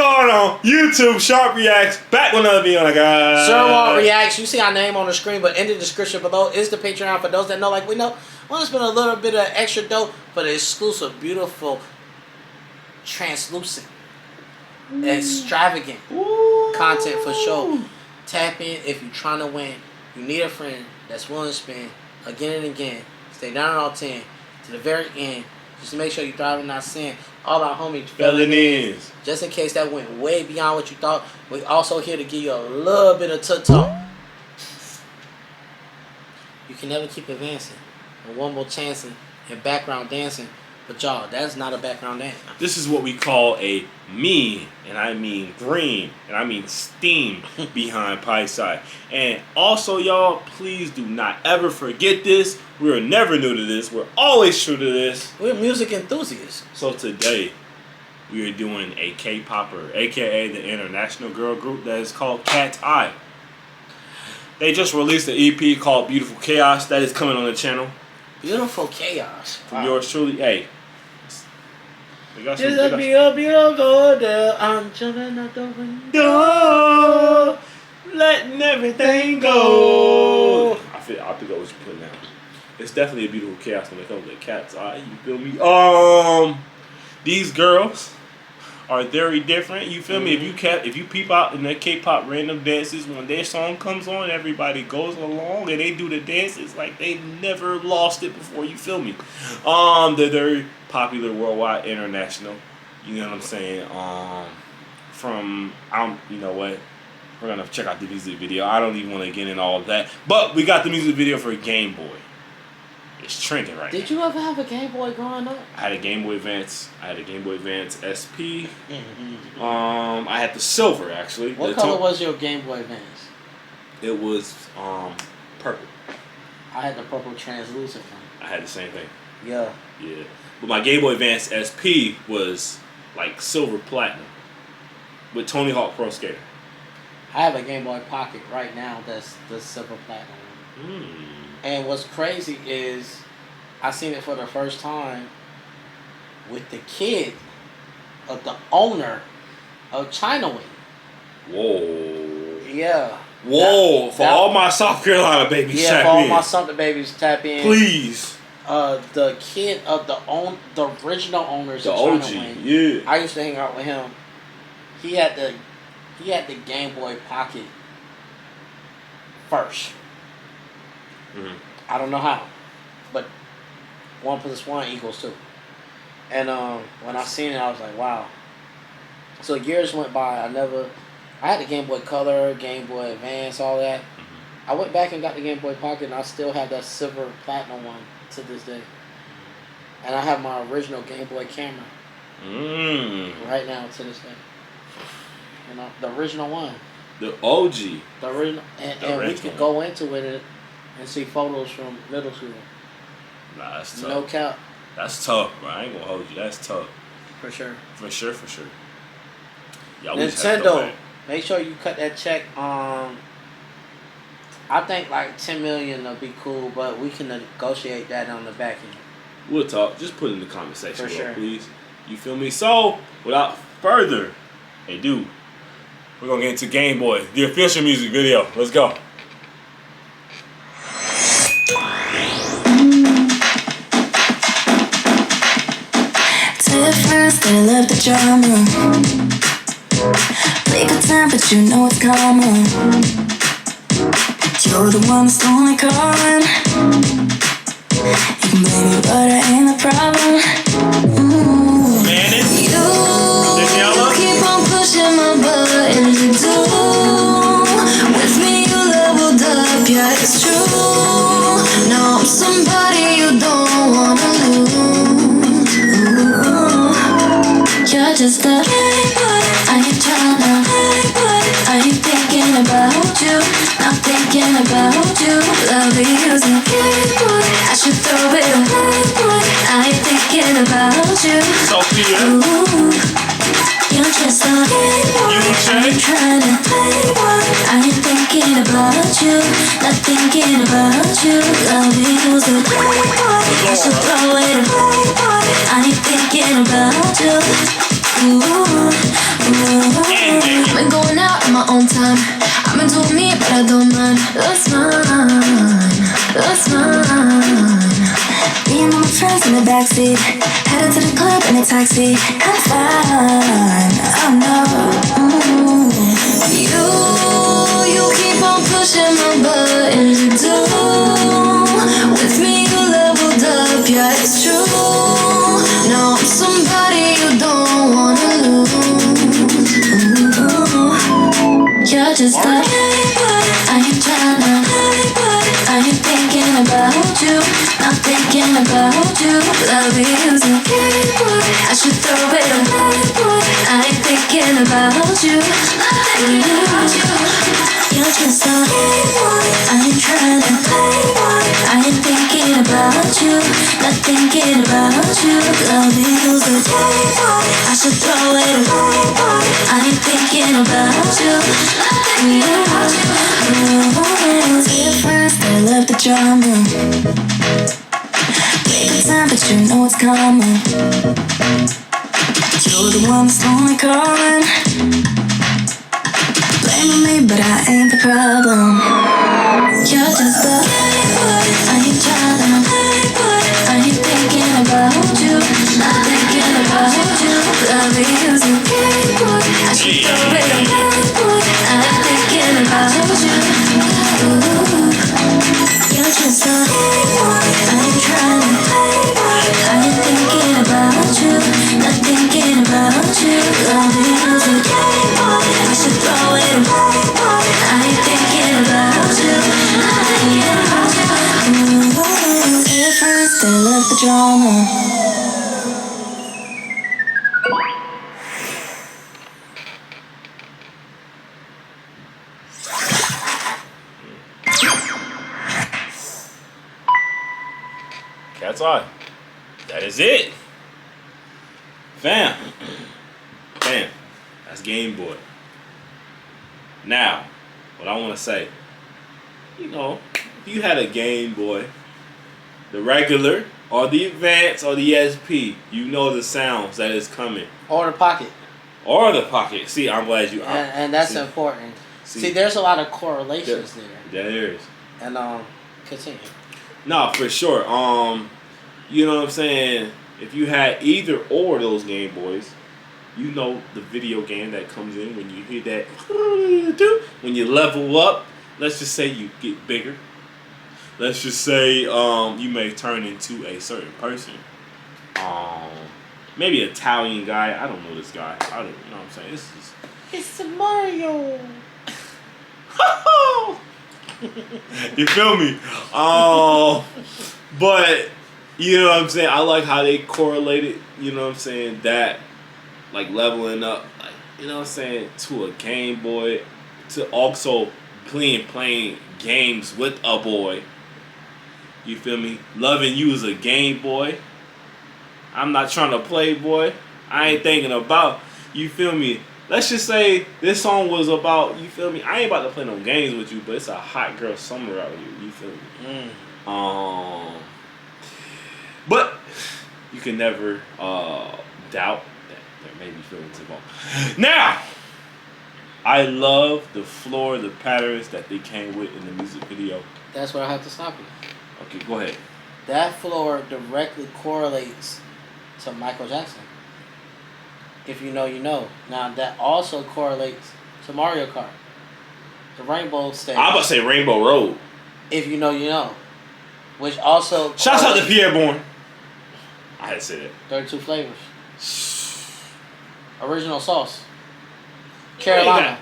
going on? YouTube Sharp Reacts, back with another video, like Sir Want Reacts. You see our name on the screen, but in the description below is the Patreon for those that know, like we know. Want to spend a little bit of extra dough for the exclusive, beautiful, translucent, extravagant content for sure. Tap in if you're trying to win. You need a friend that's willing to spend again and again. Stay down on 10 to the very end. Just to make sure you thrive and not sin. All our homies filling in. Just in case that went way beyond what you thought, we also here to give you a little bit of talk. You can never keep advancing. And one more chance in background dancing. But y'all, that's not a background dance. This is what we call a mean, and I mean green, and I mean steam behind KATSEYE. And also, y'all, please do not ever forget this. We're never new to this. We're always true to this. We're music enthusiasts. So today, we are doing a K-popper, aka the international girl group that is called KATSEYE. They just released an EP called Beautiful Chaos that is coming on the channel. Beautiful Chaos. From yours truly, hey. Just a beautiful day. I'm jumping out the window, letting everything go. I pick up what you're putting down. It's definitely a beautiful chaos when it comes to KATSEYE. You feel me? These girls are very different. You feel me? If you peep out in the K-pop random dances, when their song comes on, everybody goes along and they do the dances like they never lost it before. You feel me? They're very popular worldwide, international. You know what I'm saying? You know what? We're gonna check out the music video. I don't even want to get in all of that, but we got the music video for Gameboy. It's trending right now. Did you ever have a Game Boy growing up? I had a Game Boy Advance. I had a Game Boy Advance SP. I had the silver actually. What color was your Game Boy Advance? It was purple. I had the purple translucent one. I had the same thing. Yeah. Yeah. But my Game Boy Advance SP was like silver platinum with Tony Hawk Pro Skater. I have a Game Boy Pocket right now that's the silver platinum. And what's crazy is I seen it for the first time with the kid of the owner of China Wing. Whoa. Yeah. Whoa. For all my South Carolina babies, yeah, tap for all in. my Southern babies, tap in. Please. The kid of the original owners of OG, China Wing. yeah. I used to hang out with him. He had the Game Boy Pocket first. I don't know how, but 1 + 1 = 2. And when I seen it, I was like, wow. So years went by. I had the Game Boy Color, Game Boy Advance, all that. I went back and got the Game Boy Pocket, and I still have that silver platinum one to this day. And I have my original Game Boy camera right now to this day. You know, the original one. The OG. The original, and we could go into it and see photos from middle school. Nah, that's tough. No cap. That's tough, bro. I ain't gonna hold you. That's tough. For sure. For sure. Nintendo, make sure you cut that check. I think like 10 million will be cool, but we can negotiate that on the back end. We'll talk. Just put it in the comment section below, please. You feel me? So, without further ado, we're gonna get into Game Boy, the official music video. Let's go. Difference, they love the drama. Play good time, but you know it's common. You're the one that's only calling. You can blame me, but I ain't the problem. You keep on pushing my buttons, you do. With me you leveled up, yeah, it's true. Now I'm somebody you don't wanna lose. You're just a playboy, I ain't tryna playboy. I ain't thinking about you, not thinking about you. Love using Gameboy, I should throw it away. I ain't thinking about you. Ooh, you're just a playboy, I ain't tryna playboy. I ain't thinking about you, not thinking about you. Love using Gameboy, I should throw it away. I ain't thinking about you. Ooh, ooh. the backseat. Headed to the club in a taxi. I'm fine, I know. You keep on pushing my buttons. You do. With me you leveled up, yeah it's true. No, I'm somebody you don't wanna lose. You're just a Gameboy. I ain't tryna. I ain't thinking about you. I'm thinking about you. Love is a Gameboy. I should throw it away. I ain't thinking about you. I'm thinking about you. You're just a Gameboy. I ain't tryna. I ain't thinking about you. Not thinking about you. Love is a Gameboy. I should throw it away. I ain't thinking about you. Not thinking about you. Difference, they love the drama. Take the time, but you know it's coming. You're the one that's only calling. Blaming me, but I ain't the problem. You're just a Gameboy. I ain't tryna. I ain't thinking about you. Not thinking about you. Love is a Gameboy. I should throw it away. I ain't thinking about you. You're just a Gameboy. I ain't tryna. I ain't thinking about you. Not thinking about you. Love is a Gameboy. I should throw it away. I ain't thinking about you. Not thinking about you. Difference, they love the drama. KATSEYE. That is it. Fam. That's Gameboy. Now, what I want to say, if you had a Gameboy, the regular, or the advance, or the SP, you know the sounds that is coming. Or the pocket. Or the pocket. See, I'm glad you... And that's important. See, there's a lot of correlations there. There is. And, continue. No, for sure. You know what I'm saying? If you had either or those Game Boys, you know the video game that comes in when you hear that. When you level up, let's just say you get bigger. Let's just say you may turn into a certain person. Maybe an Italian guy. I don't know this guy. I don't know what I'm saying. It's a Mario. You feel me? But you know what I'm saying? I like how they correlated, you know what I'm saying, that like leveling up, like, you know what I'm saying, to a Game Boy, to also playing games with a boy. You feel me? Loving you as a Game Boy. I'm not trying to play, boy. I ain't thinking about, you feel me? Let's just say this song was about, you feel me? I ain't about to play no games with you, but it's a hot girl summer out here. You feel me? But you can never doubt that there may be feelings involved. Now, I love the floor, the patterns that they came with in the music video. That's where I have to stop you. Okay, go ahead. That floor directly correlates to Michael Jackson. If you know, you know. Now, that also correlates to Mario Kart. The Rainbow stage. I'm about to say Rainbow Road. If you know, you know. Which also... Shouts out to Pierre Bourne. I had to say that. 32 flavors. Original sauce. Carolina.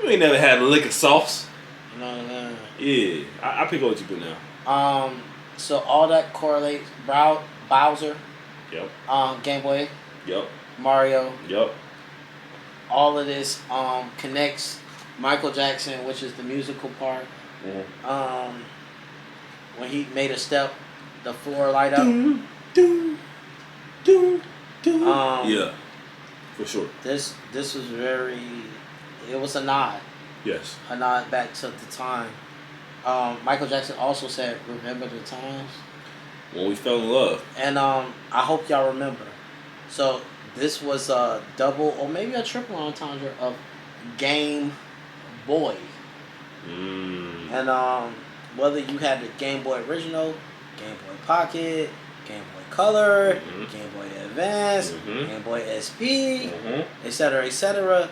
You ain't never had a lick of sauce. No. Yeah. I pick up what you do now. So all that correlates. Bowser. Yep. Game Boy. Yep. Mario. Yep. All of this connects Michael Jackson, which is the musical part. Mm-hmm. When he made a step, the floor light up. Yeah, for sure. This was very. It was a nod. Yes. A nod back to the time. Michael Jackson also said, "Remember the times when we fell in love." And I hope y'all remember. So this was a double or maybe a triple entendre of Game Boy. And whether you had the Game Boy original Game Boy Pocket, Game Boy Color, Mhm. Game Boy Advance, Mhm. Game Boy SP, Mhm. etc., etc.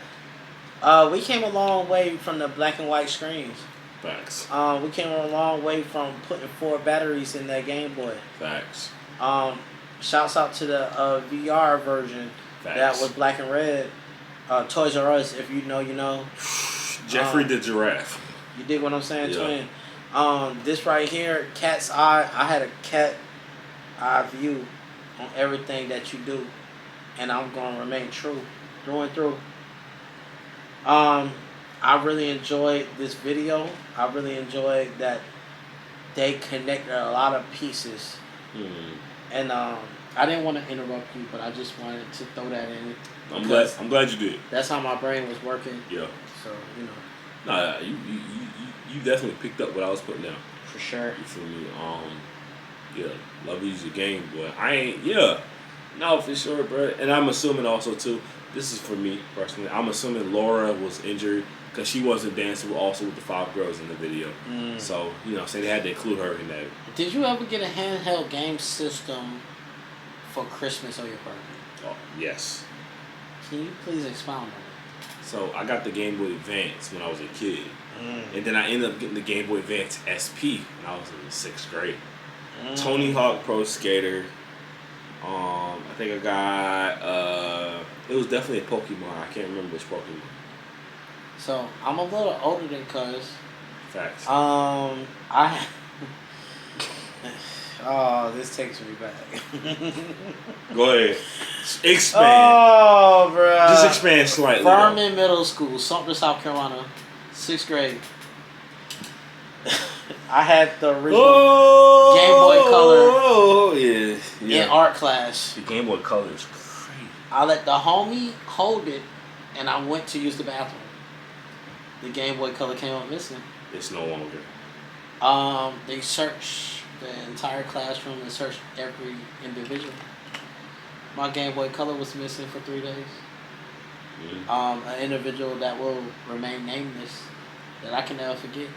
We came a long way from the black and white screens. Facts. We came a long way from putting 4 batteries in that Game Boy. Facts. Shouts out to the VR version Facts. that was black and red. Toys R Us, if you know, you know. Jeffrey the Giraffe. You dig what I'm saying, Yeah. twin? This right here, cat's eye. I had a cat eye view on everything that you do, and I'm gonna remain true through and through. I really enjoyed this video. I really enjoyed that they connected a lot of pieces, and I didn't want to interrupt you, but I just wanted to throw that in. I'm glad you did. That's how my brain was working. Yeah. So you know. Nah, you definitely picked up what I was putting down. For sure. You feel me? Yeah, love to use your Game Boy. Yeah. No, for sure, bro. And I'm assuming also too. This is for me personally. I'm assuming Laura was injured because she wasn't dancing with the 5 girls in the video. So so they had to include her in that. Did you ever get a handheld game system for Christmas or your birthday? Oh, yes. Can you please expound on it? So I got the Game Boy Advance when I was a kid, and then I ended up getting the Game Boy Advance SP when I was in the 6th grade. Tony Hawk Pro Skater. I think I got it was definitely a Pokemon. I can't remember which Pokemon. So I'm a little older than Cuz. Facts. I. Oh, this takes me back. Go ahead. Expand. Oh, bro. Just expand slightly. Furman Middle School, Sumter, South Carolina, 6th grade. I had the original Game Boy Color Oh, yeah. in art class. The Game Boy Color is crazy. I let the homie hold it, and I went to use the bathroom. The Game Boy Color came up missing. It's no longer. They searched the entire classroom and searched every individual. My Game Boy Color was missing for 3 days. An individual that will remain nameless, that I can never forget,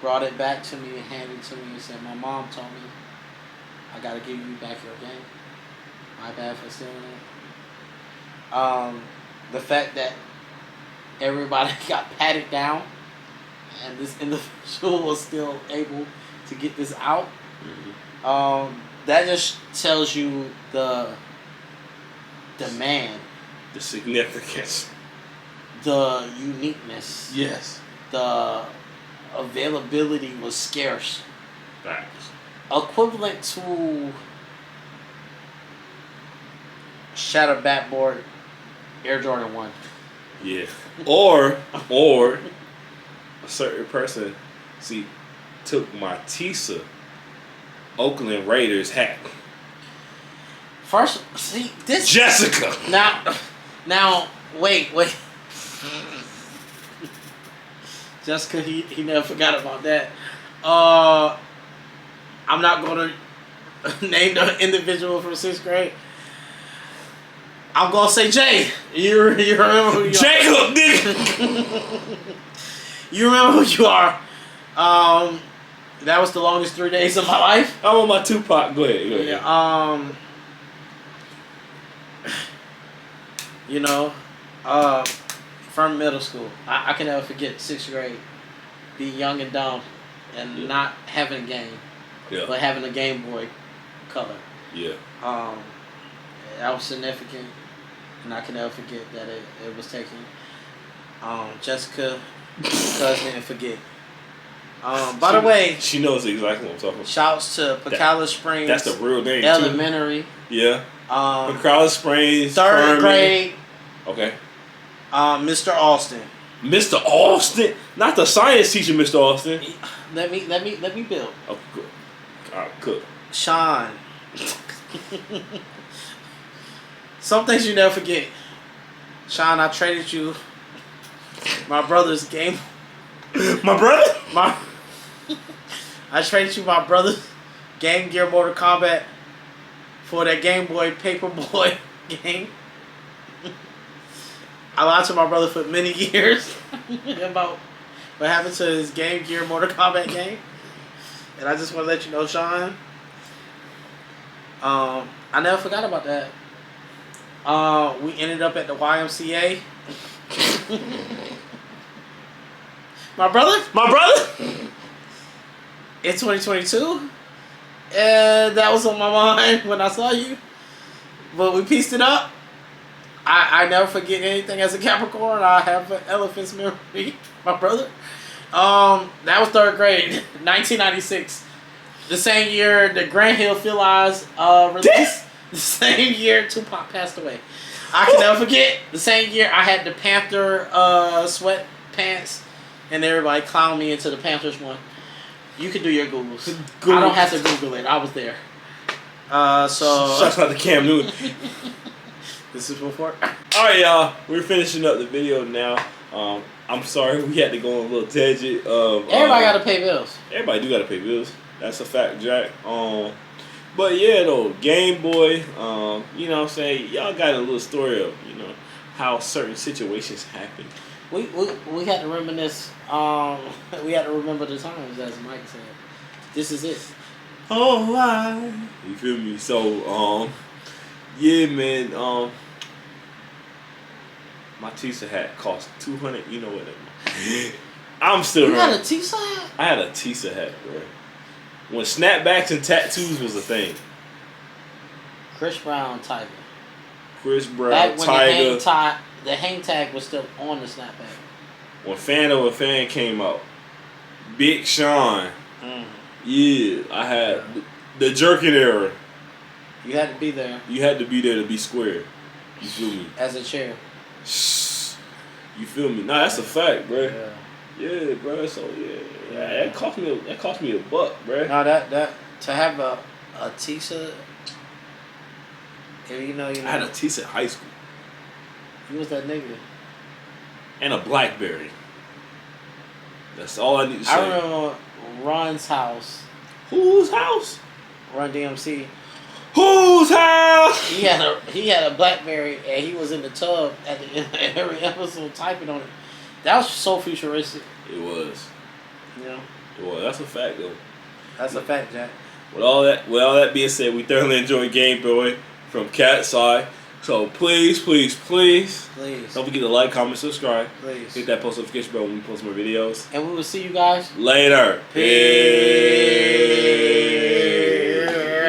brought it back to me and handed it to me and said, "My mom told me I gotta give you back your game. My bad for stealing it." The fact that everybody got patted down and this individual was still able to get this out, that just tells you the demand, The significance. the uniqueness, Yes. the availability was scarce. Facts. Equivalent to Shadow Backboard Air Jordan 1. Yeah. Or a certain person, took my Tisa Oakland Raiders hat. First, see, this... Jessica. Now, wait. Jessica, he never forgot about that. I'm not going to name the individual from 6th grade. I'm going to say Jay. You remember who you Jacob, nigga. You remember who you are. That was the longest 3 days of my life. I'm on my Tupac. Go ahead. Yeah, from middle school, I can never forget 6th grade. Be young and dumb, and not having a game, but having a Game Boy Color. Yeah. That was significant, and I can never forget that it was taken. Jessica, cuz didn't forget. By the way, she knows exactly what I'm talking about. Shouts to Pacala Springs. That's the real name. Elementary. Too. Yeah. Pacala Springs. 3rd grade. Okay. Mr. Austin. Mr. Austin, not the science teacher, Mr. Austin. Let me build. Oh, good. All right, cook. Sean. Some things you never forget. Sean, I traded you my brother's game. My brother? I traded you my brother's Game Gear Mortal Kombat for that Game Boy Paperboy game. I lied to my brother for many years about what happened to his Game Gear Mortal Kombat game. And I just want to let you know, Sean. I never forgot about that. We ended up at the YMCA. My brother. In 2022. And that was on my mind when I saw you. But we pieced it up. I never forget anything as a Capricorn. I have an elephant's memory. My brother. That was 3rd grade, 1996. The same year the Grand Hill Felines released. The same year Tupac passed away. I can never forget. The same year I had the Panther sweatpants, and everybody clowned me into the Panthers one. You can do your Googles. I don't have to Google it. I was there. So Shouts out to Cam Newton. This is before. Alright, y'all. We're finishing up the video now. I'm sorry we had to go on a little tangent. Everybody got to pay bills. Everybody do got to pay bills. That's a fact, Jack. But yeah, though, Game Boy, you know what I'm saying? Y'all got a little story of, you know, how certain situations happen. We had to reminisce. We had to remember the times, as Mike said. This is it. Oh, wow. You feel me? So, yeah, man, my Tisa hat cost $200. You know what? I'm still. You had a Tisa hat? I had a Tisa hat, bro. When snapbacks and tattoos was a thing. Chris Brown, Tiger. Chris Brown, Back when Tiger. the hang tag was still on the snapback. When Fan Over Fan came out. Big Sean. Mm. Yeah, I had the jerking era. You had to be there. You had to be there to be square. You feel me? As a chair. You feel me? Nah, that's a fact, bro. Yeah. Yeah, bro. So yeah, that cost me $1, bro. No, that to have a Tisa. You know. I had a Tisa in high school You was that nigga. and a BlackBerry. That's all I need to say. I remember Ron's house. Whose house? Run DMC. Whose house? He had a BlackBerry and he was in the tub at the end of every episode typing on it. That was so futuristic. It was. You know. It was. That's a fact, though. That's a fact, Jack. With all that being said, we thoroughly enjoyed Game Boy from KATSEYE. So please don't forget to like, comment, subscribe. Please. Hit that post notification bell when we post more videos. And we will see you guys Later. Peace.